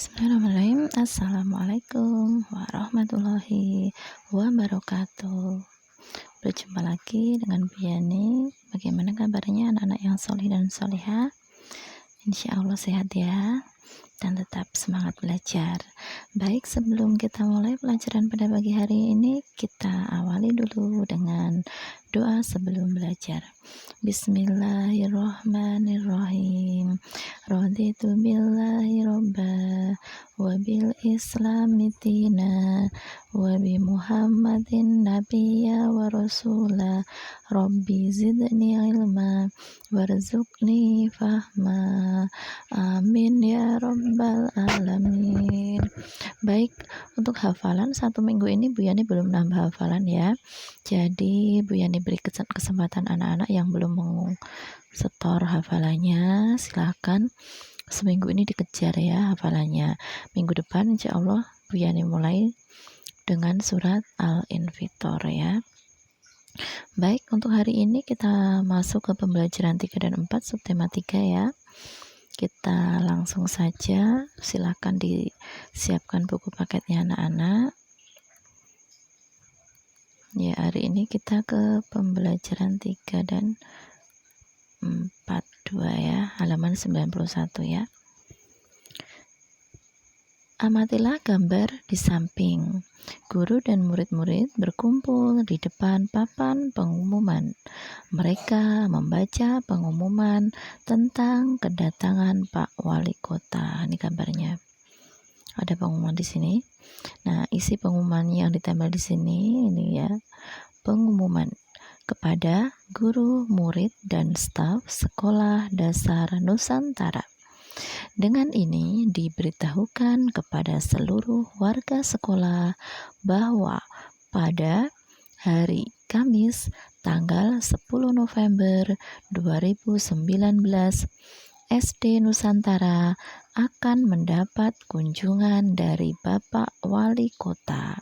Bismillahirrahmanirrahim. Assalamualaikum warahmatullahi wabarakatuh. Berjumpa lagi dengan Bu Yani. Bagaimana kabarnya anak-anak yang solih dan solihah? Insya Allah sehat ya, dan tetap semangat belajar. Baik, sebelum kita mulai pelajaran pada pagi hari ini, kita awali dulu dengan doa sebelum belajar. Bismillahirrahmanirrahim. Raditu billahi robba wa bil islami dina wa bi muhammadin nabiyya wa rasula rabbi zidni ilma warzuqni fahma amin ya rabbal alamin. Baik, untuk hafalan satu minggu ini Bu Yani belum nambah hafalan ya. Jadi Bu Yani beri kesempatan anak-anak yang belum mau setor hafalannya, silahkan seminggu ini dikejar ya hafalannya. Minggu depan insya Allah Bu Yani mulai dengan surat Al-Infitor ya. Baik, untuk hari ini kita masuk ke pembelajaran 3 dan 4 subtema 3 ya. Kita langsung saja, silakan disiapkan buku paketnya anak-anak. Ya, hari ini kita ke pembelajaran 3 dan 4.2 ya, halaman 91 ya. Amatilah gambar di samping. Guru dan murid-murid berkumpul di depan papan pengumuman. Mereka membaca pengumuman tentang kedatangan Pak Wali Kota. Ini gambarnya. Ada pengumuman di sini. Nah, isi pengumuman yang ditempel di sini ini ya. Pengumuman kepada guru, murid, dan staf Sekolah Dasar Nusantara. Dengan ini diberitahukan kepada seluruh warga sekolah bahwa pada hari Kamis tanggal 10 November 2019 SD Nusantara akan mendapat kunjungan dari Bapak Wali Kota.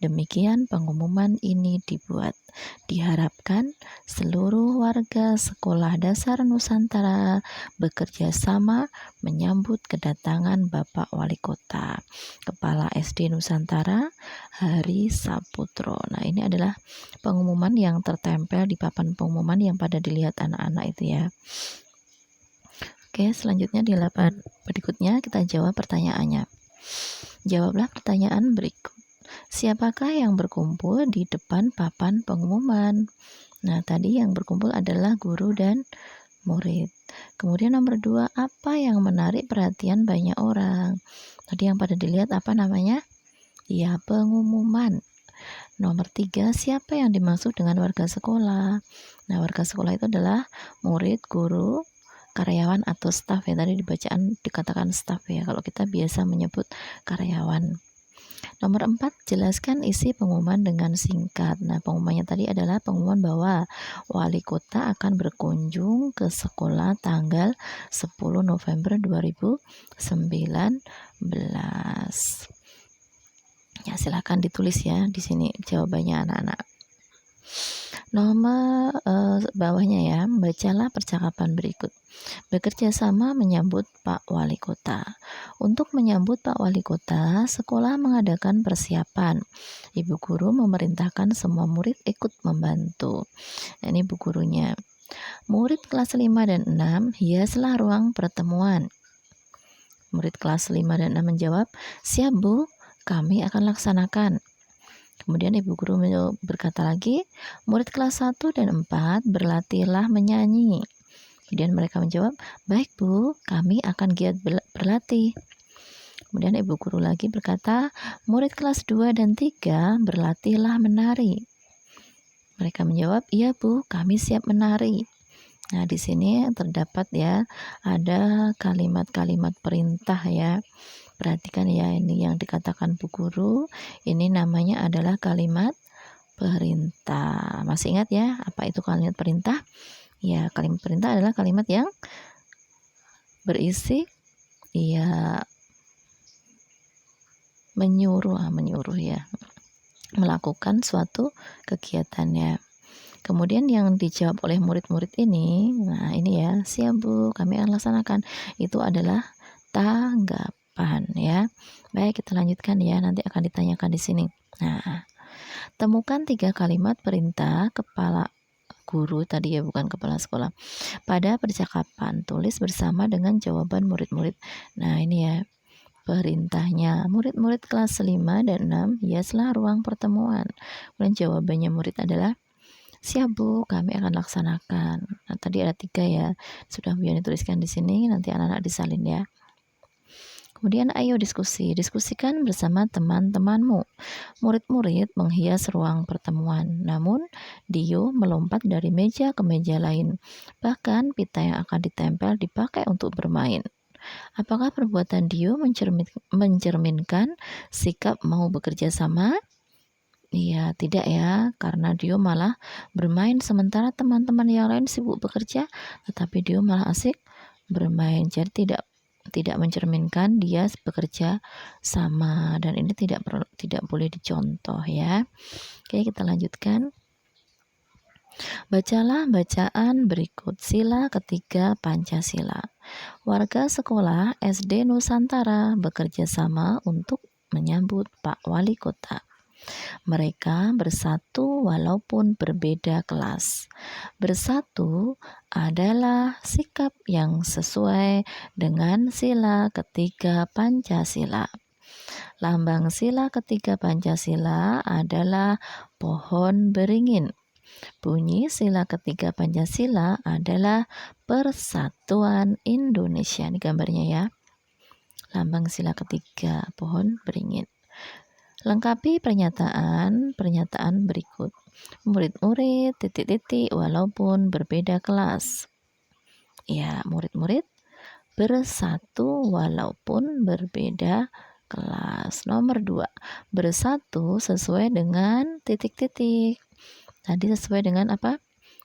Demikian pengumuman ini dibuat. Diharapkan seluruh warga Sekolah Dasar Nusantara bekerja sama menyambut kedatangan Bapak Wali Kota. Kepala SD Nusantara Hari Saputro. Nah, ini adalah pengumuman yang tertempel di papan pengumuman yang pada dilihat anak-anak itu ya. Oke, selanjutnya di halaman berikutnya kita jawab pertanyaannya. Jawablah pertanyaan berikut. Siapakah yang berkumpul di depan papan pengumuman? Nah, tadi yang berkumpul adalah guru dan murid. Kemudian nomor 2, apa yang menarik perhatian banyak orang? Tadi yang pada dilihat apa namanya? Ya, pengumuman. Nomor 3, siapa yang dimaksud dengan warga sekolah? Nah, warga sekolah itu adalah murid, guru, karyawan atau staf ya. Tadi dikatakan staf ya, kalau kita biasa menyebut karyawan. Nomor 4, jelaskan isi pengumuman dengan singkat. Nah, pengumumannya tadi adalah pengumuman bahwa wali kota akan berkunjung ke sekolah tanggal 10 November 2019. Ya, silakan ditulis ya di sini jawabannya anak-anak. Nomor bawahnya ya, bacalah percakapan berikut. Bekerja sama menyambut Pak Wali Kota. Untuk menyambut Pak Wali Kota, sekolah mengadakan persiapan. Ibu guru memerintahkan semua murid ikut membantu. Nah, ini ibu gurunya. Murid kelas 5 dan 6, hiaslah ruang pertemuan. Murid kelas 5 dan 6 menjawab, siap Bu, kami akan laksanakan. Kemudian ibu guru berkata lagi, murid kelas 1 dan 4 berlatihlah menyanyi. Kemudian mereka menjawab, baik Bu, kami akan giat berlatih. Kemudian ibu guru lagi berkata, murid kelas 2 dan 3 berlatihlah menari. Mereka menjawab, iya Bu, kami siap menari. Nah, di sini terdapat ya, ada kalimat-kalimat perintah ya. Perhatikan ya, ini yang dikatakan Bu Guru, ini namanya adalah kalimat perintah. Masih ingat ya, apa itu kalimat perintah? Ya, kalimat perintah adalah kalimat yang berisi ya menyuruh ya, melakukan suatu kegiatannya. Kemudian yang dijawab oleh murid-murid ini, nah ini ya, siap Bu, kami akan laksanakan. Itu adalah tanggapan. percakapan ya. Baik, kita lanjutkan ya, nanti akan ditanyakan di sini. Nah, temukan 3 kalimat perintah kepala guru tadi ya, bukan kepala sekolah. Pada percakapan, tulis bersama dengan jawaban murid-murid. Nah, ini ya perintahnya. Murid-murid kelas 5 dan 6 hiaslah ruang pertemuan. Kemudian jawabannya murid adalah, siap Bu, kami akan laksanakan. Nah, tadi ada 3 ya. Sudah Bu Yani tuliskan di sini, nanti anak-anak disalin ya. Kemudian ayo diskusikan bersama teman-temanmu. Murid-murid menghias ruang pertemuan, namun Dio melompat dari meja ke meja lain. Bahkan pita yang akan ditempel dipakai untuk bermain. Apakah perbuatan Dio mencerminkan sikap mau bekerja sama? Iya, tidak ya, karena Dio malah bermain sementara teman-teman yang lain sibuk bekerja, tetapi Dio malah asik bermain. Jadi tidak mencerminkan dia bekerja sama, dan ini tidak boleh dicontoh ya. Oke, kita lanjutkan. Bacalah bacaan berikut. Sila ketiga Pancasila. Warga sekolah SD Nusantara bekerja sama untuk menyambut Pak Wali Kota. Mereka bersatu walaupun berbeda kelas. Bersatu adalah sikap yang sesuai dengan sila ketiga Pancasila. Lambang sila ketiga Pancasila adalah pohon beringin. Bunyi sila ketiga Pancasila adalah Persatuan Indonesia. Ini gambarnya ya. Lambang sila ketiga, pohon beringin. Lengkapi pernyataan berikut. Murid-murid ... walaupun berbeda kelas. Ya, murid-murid bersatu walaupun berbeda kelas. Nomor 2, bersatu sesuai dengan ... Tadi sesuai dengan apa?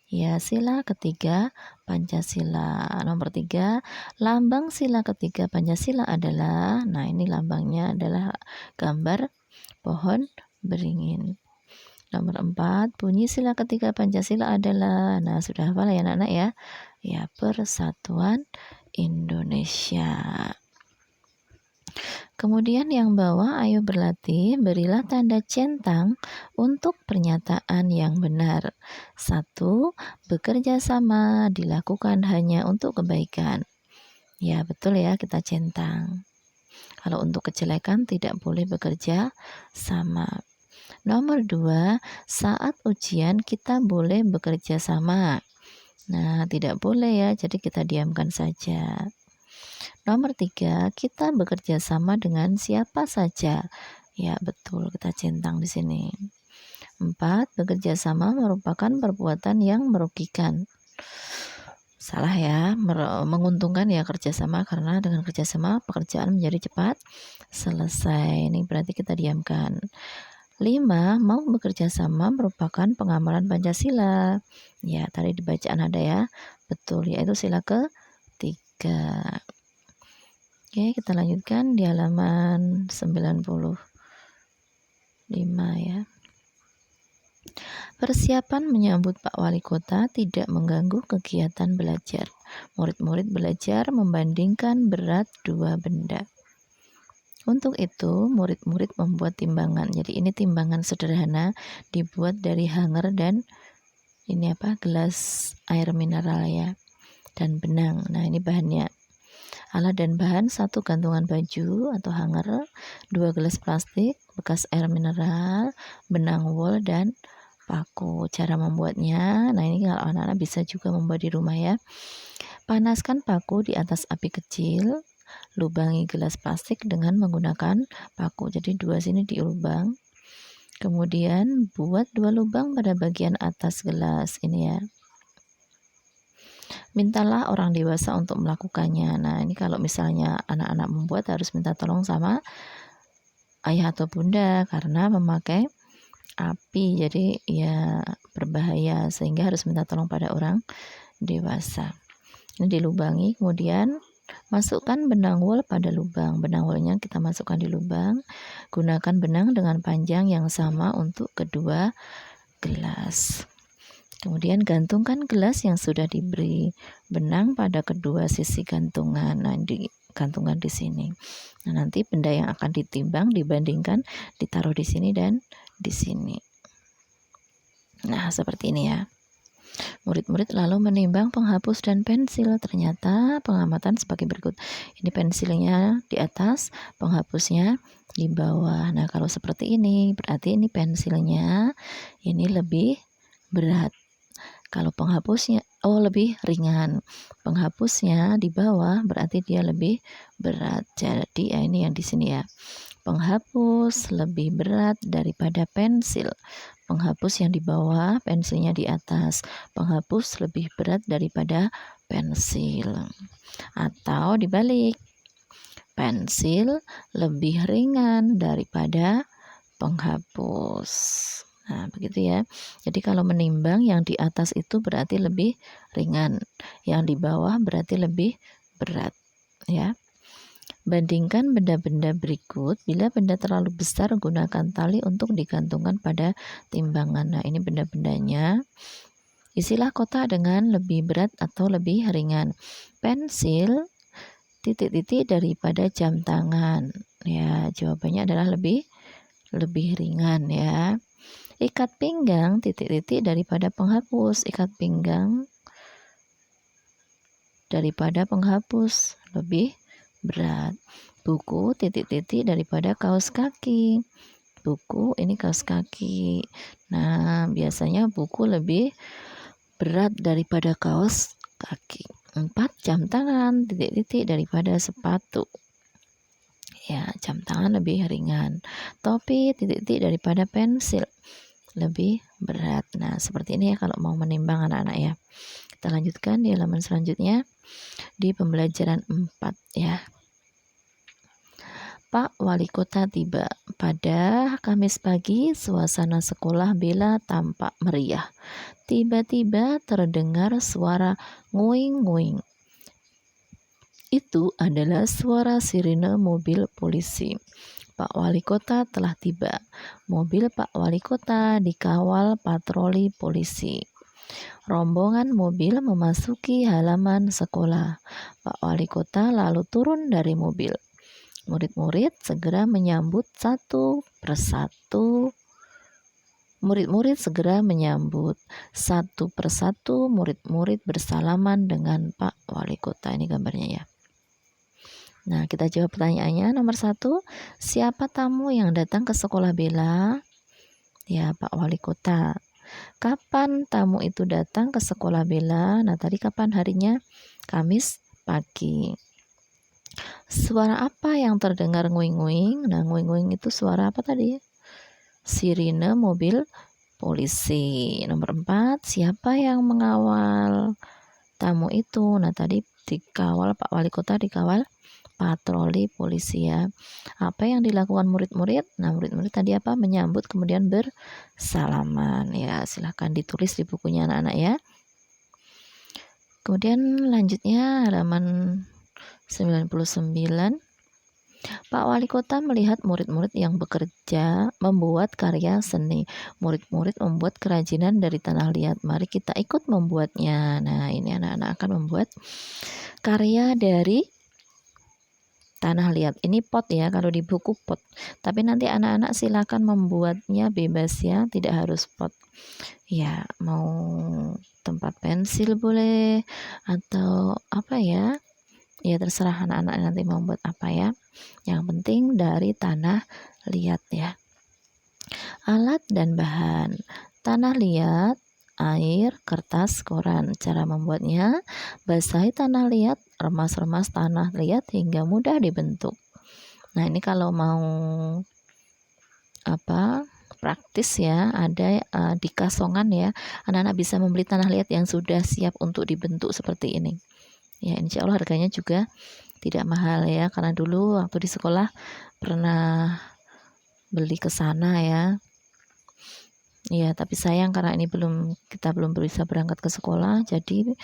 Ya, sila ketiga Pancasila. Nomor 3, lambang sila ketiga Pancasila adalah, nah ini lambangnya adalah gambar pohon beringin. Nomor 4, bunyi sila ketiga Pancasila adalah, nah sudah hafal ya anak-anak ya? Ya, Persatuan Indonesia. Kemudian yang bawah, ayo berlatih, berilah tanda centang untuk pernyataan yang benar. 1, bekerja sama dilakukan hanya untuk kebaikan. Ya, betul ya, kita centang. Kalau untuk kejelekan tidak boleh bekerja sama. Nomor 2, saat ujian kita boleh bekerja sama. Nah, tidak boleh ya, jadi kita diamkan saja. Nomor 3, kita bekerja sama dengan siapa saja. Ya, betul, kita centang di sini. 4, bekerja sama merupakan perbuatan yang merugikan. Salah ya, menguntungkan ya kerjasama, karena dengan kerjasama pekerjaan menjadi cepat selesai. Ini berarti kita diamkan. 5, mau bekerja sama merupakan pengamalan Pancasila. Ya, tadi di bacaan ada ya. Betul, yaitu sila ketiga. Oke, kita lanjutkan di halaman 95 ya. Persiapan menyambut Pak Wali Kota tidak mengganggu kegiatan belajar. Murid-murid belajar membandingkan berat 2 benda. Untuk itu, murid-murid membuat timbangan. Jadi ini timbangan sederhana dibuat dari hanger dan ini gelas air mineral ya, dan benang. Nah, ini bahannya. Alat dan bahan: 1 gantungan baju atau hanger, 2 gelas plastik, bekas air mineral, benang wol, dan paku. Cara membuatnya, nah ini kalau anak-anak bisa juga membuat di rumah ya. Panaskan paku di atas api kecil, lubangi gelas plastik dengan menggunakan paku. Jadi 2 sini dilubang. Kemudian buat 2 lubang pada bagian atas gelas ini ya. Mintalah orang dewasa untuk melakukannya. Nah, ini kalau misalnya anak-anak membuat harus minta tolong sama ayah atau bunda, karena memakai api jadi ya berbahaya, sehingga harus minta tolong pada orang dewasa. Ini dilubangi, kemudian masukkan benang wol pada lubang. Benang wolnya kita masukkan di lubang. Gunakan benang dengan panjang yang sama untuk kedua gelas. Kemudian gantungkan gelas yang sudah diberi benang pada kedua sisi gantungan. Nah, gantungan di sini. Nah, nanti benda yang akan ditimbang dibandingkan ditaruh di sini dan di sini. Nah, seperti ini ya. Murid-murid lalu menimbang penghapus dan pensil. Ternyata pengamatan sebagai berikut. Ini pensilnya di atas, penghapusnya di bawah. Nah, kalau seperti ini, berarti ini pensilnya ini lebih berat. Kalau penghapusnya, lebih ringan. Penghapusnya di bawah, berarti dia lebih berat. Jadi, ini yang di sini ya. Penghapus lebih berat daripada pensil. Penghapus yang di bawah, pensilnya di atas. Penghapus lebih berat daripada pensil. Atau dibalik, pensil lebih ringan daripada penghapus. Nah, begitu ya. Jadi kalau menimbang yang di atas itu berarti lebih ringan, yang di bawah berarti lebih berat, ya. Bandingkan benda-benda berikut. Bila benda terlalu besar, gunakan tali untuk digantungkan pada timbangan. Nah, ini benda-bendanya. Isilah kotak dengan lebih berat atau lebih ringan. Pensil titik-titik daripada jam tangan. Ya, jawabannya adalah lebih ringan ya. Ikat pinggang titik-titik daripada penghapus. Ikat pinggang daripada penghapus lebih berat. Buku titik-titik daripada kaos kaki. Buku ini kaos kaki. Nah, biasanya buku lebih berat daripada kaos kaki. 4. Jam tangan titik-titik daripada sepatu. Ya, jam tangan lebih ringan. Topi titik-titik daripada pensil lebih berat. Nah, seperti ini ya kalau mau menimbang anak-anak ya. Kita lanjutkan di halaman selanjutnya di pembelajaran 4 ya. Pak Wali Kota tiba. Pada Kamis pagi, suasana sekolah Bella tampak meriah. Tiba-tiba terdengar suara nguing-nguing. Itu adalah suara sirine mobil polisi. Pak Wali Kota telah tiba. Mobil Pak Wali Kota dikawal patroli polisi. Rombongan mobil memasuki halaman sekolah. Pak Wali Kota lalu turun dari mobil. Murid-murid segera menyambut satu persatu. Murid-murid segera menyambut satu persatu. Murid-murid bersalaman dengan Pak Wali Kota. Ini gambarnya ya. Nah, kita jawab pertanyaannya. Nomor 1, siapa tamu yang datang ke sekolah Bella? Ya, Pak Wali Kota. Kapan tamu itu datang ke sekolah Bella? Nah, tadi kapan harinya? Kamis pagi. Suara apa yang terdengar nguing-nguing? Nah, nguing-nguing itu suara apa tadi? Sirine mobil polisi. Nomor 4, siapa yang mengawal tamu itu? Nah, tadi dikawal Pak Wali Kota, dikawal patroli polisi ya. Apa yang dilakukan murid-murid? Nah, murid-murid tadi apa? Menyambut kemudian bersalaman ya. Silahkan ditulis di bukunya anak-anak ya. Kemudian lanjutnya halaman 99. Pak Wali Kota melihat murid-murid yang bekerja membuat karya seni. Murid-murid membuat kerajinan dari tanah liat. Mari kita ikut membuatnya. Nah, ini anak-anak akan membuat karya dari tanah liat. Ini pot ya, kalau di buku pot. Tapi nanti anak-anak silakan membuatnya bebas ya, tidak harus pot. Ya, mau tempat pensil boleh atau apa ya? Ya terserah anak-anak nanti mau buat apa ya. Yang penting dari tanah liat ya. Alat dan bahan. Tanah liat, air, kertas, koran. Cara membuatnya, basahi tanah liat, remas-remas tanah liat hingga mudah dibentuk. Nah, ini kalau mau praktis ya, ada di Kasongan ya, anak-anak bisa membeli tanah liat yang sudah siap untuk dibentuk seperti ini. Ya, insya Allah harganya juga tidak mahal ya, karena dulu waktu di sekolah pernah beli ke sana ya. Ya, tapi sayang karena ini kita belum bisa berangkat ke sekolah, jadi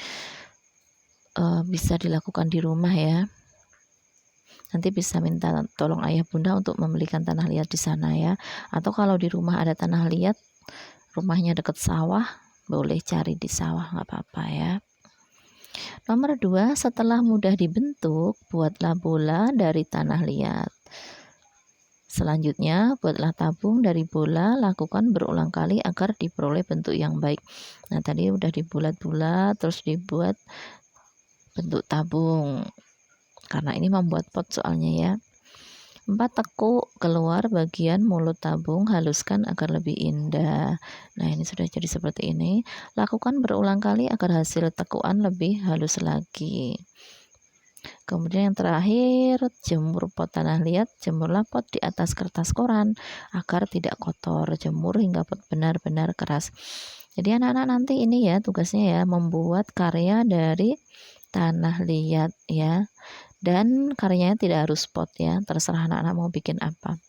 bisa dilakukan di rumah ya. Nanti bisa minta tolong ayah bunda untuk membelikan tanah liat di sana ya. Atau kalau di rumah ada tanah liat, rumahnya dekat sawah, boleh cari di sawah, nggak apa-apa ya. Nomor 2, setelah mudah dibentuk, buatlah bola dari tanah liat. Selanjutnya, buatlah tabung dari bola, lakukan berulang kali agar diperoleh bentuk yang baik. Nah, tadi udah dibulat-bulat, terus dibuat bentuk tabung. Karena ini membuat pot soalnya ya. 4, tekuk keluar bagian mulut tabung, haluskan agar lebih indah. Nah, ini sudah jadi seperti ini. Lakukan berulang kali agar hasil tekuan lebih halus lagi. Kemudian yang terakhir, jemur pot tanah liat. Jemurlah pot di atas kertas koran agar tidak kotor. Jemur hingga pot benar-benar keras. Jadi anak-anak nanti ini ya tugasnya ya, membuat karya dari tanah liat ya. Dan karyanya tidak harus pot ya, terserah anak-anak mau bikin apa.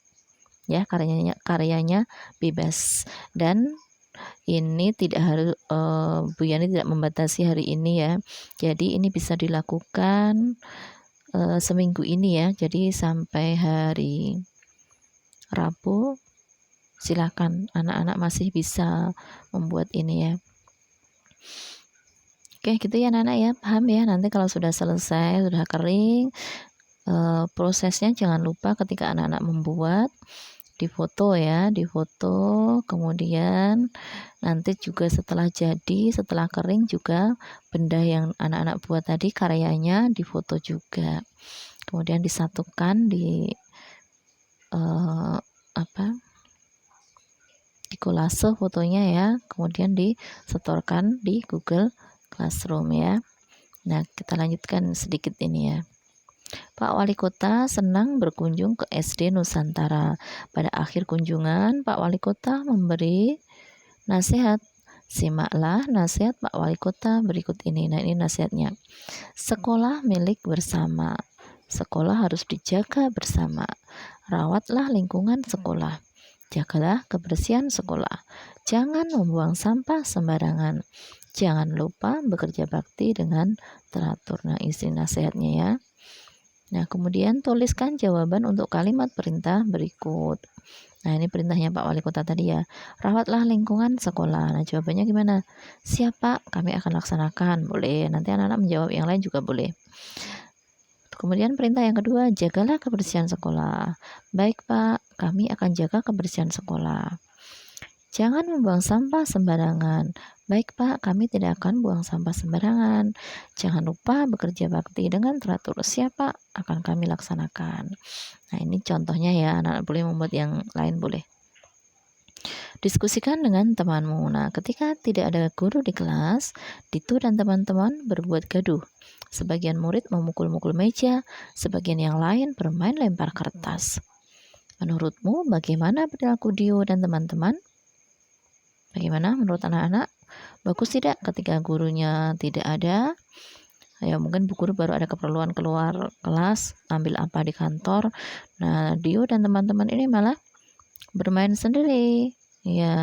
Ya, karyanya bebas. Dan ini tidak harus Bu Yani tidak membatasi hari ini ya. Jadi ini bisa dilakukan seminggu ini ya. Jadi sampai hari Rabu silakan, anak-anak masih bisa membuat ini ya. Oke, gitu ya anak-anak ya, paham ya. Nanti kalau sudah selesai, sudah kering, prosesnya jangan lupa ketika anak-anak membuat difoto ya, difoto. Kemudian nanti juga setelah jadi, setelah kering juga benda yang anak-anak buat tadi karyanya difoto juga. Kemudian disatukan di di kolase fotonya ya, kemudian disetorkan di Google Classroom ya. Nah, kita lanjutkan sedikit ini ya. Pak Wali Kota senang berkunjung ke SD Nusantara. Pada akhir kunjungan, Pak Wali Kota memberi nasihat. Simaklah nasihat Pak Wali Kota berikut ini. Nah, ini nasihatnya. Sekolah milik bersama. Sekolah harus dijaga bersama. Rawatlah lingkungan sekolah. Jagalah kebersihan sekolah. Jangan membuang sampah sembarangan. Jangan lupa bekerja bakti dengan teratur. Nah, isi nasihatnya ya. Nah, kemudian tuliskan jawaban untuk kalimat perintah berikut. Nah, ini perintahnya Pak Wali Kota tadi ya. Rawatlah lingkungan sekolah. Nah, jawabannya gimana? Siap Pak, kami akan laksanakan. Boleh, nanti anak-anak menjawab yang lain juga boleh. Kemudian perintah yang kedua, jagalah kebersihan sekolah. Baik Pak, kami akan jaga kebersihan sekolah. Jangan membuang sampah sembarangan. Baik Pak, kami tidak akan buang sampah sembarangan. Jangan lupa bekerja bakti dengan teratur. Siap Pak, akan kami laksanakan. Nah, ini contohnya ya, anak-anak boleh membuat yang lain boleh. Diskusikan dengan temanmu. Nah, ketika tidak ada guru di kelas, Ditu dan teman-teman berbuat gaduh. Sebagian murid memukul-mukul meja, sebagian yang lain bermain lempar kertas. Menurutmu bagaimana perilaku Dio dan teman-teman? Bagaimana menurut anak-anak? Bagus tidak ketika gurunya tidak ada? Ya, mungkin bu guru baru ada keperluan keluar kelas, ambil apa di kantor. Nah, Dio dan teman-teman ini malah bermain sendiri. Ya,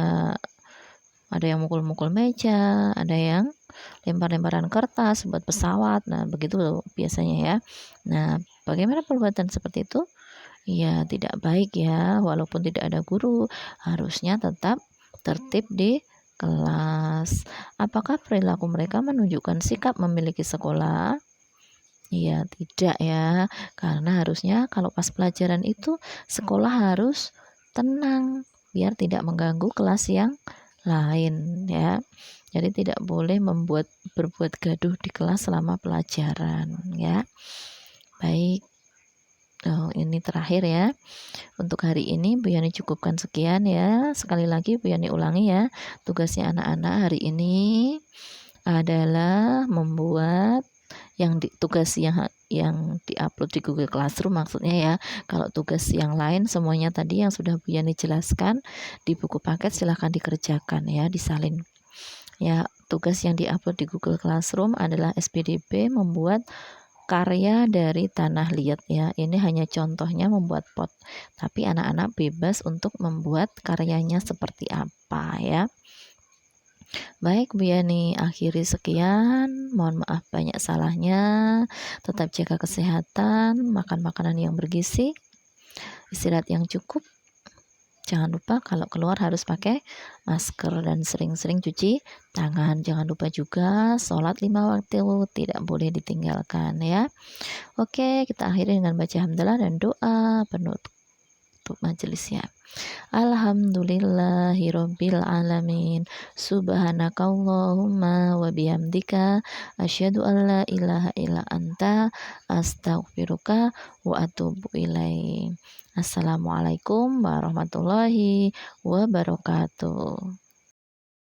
ada yang mukul-mukul meja, ada yang lempar-lemparan kertas buat pesawat. Nah, begitu biasanya ya. Nah, bagaimana perbuatan seperti itu? Ya, tidak baik ya. Walaupun tidak ada guru, harusnya tetap tertib di kelas. Apakah perilaku mereka menunjukkan sikap memiliki sekolah? Ya, tidak ya. Karena harusnya kalau pas pelajaran itu sekolah harus tenang biar tidak mengganggu kelas yang lain ya. Jadi tidak boleh berbuat gaduh di kelas selama pelajaran ya. Baik. Ini terakhir ya. Untuk hari ini Bu Yani cukupkan sekian ya. Sekali lagi Bu Yani ulangi ya. Tugasnya anak-anak hari ini adalah membuat tugas yang diupload di Google Classroom maksudnya ya. Kalau tugas yang lain semuanya tadi yang sudah Bu Yani jelaskan di buku paket silahkan dikerjakan ya, disalin. Ya, tugas yang diupload di Google Classroom adalah SPDB membuat karya dari tanah liat ya. Ini hanya contohnya membuat pot. Tapi anak-anak bebas untuk membuat karyanya seperti apa ya. Baik Bu Yani, akhiri sekian. Mohon maaf banyak salahnya. Tetap jaga kesehatan, makan makanan yang bergizi, istirahat yang cukup. Jangan lupa kalau keluar harus pakai masker dan sering-sering cuci tangan. Jangan lupa juga sholat 5 waktu tidak boleh ditinggalkan ya. Oke, kita akhiri dengan baca hamdalah dan doa penutup majelisnya. Alhamdulillahirabbil alamin. Subhanakallahumma wa bihamdika asyhadu an la ilaha illa anta astaghfiruka wa atubu ilaik. Assalamualaikum warahmatullahi wabarakatuh.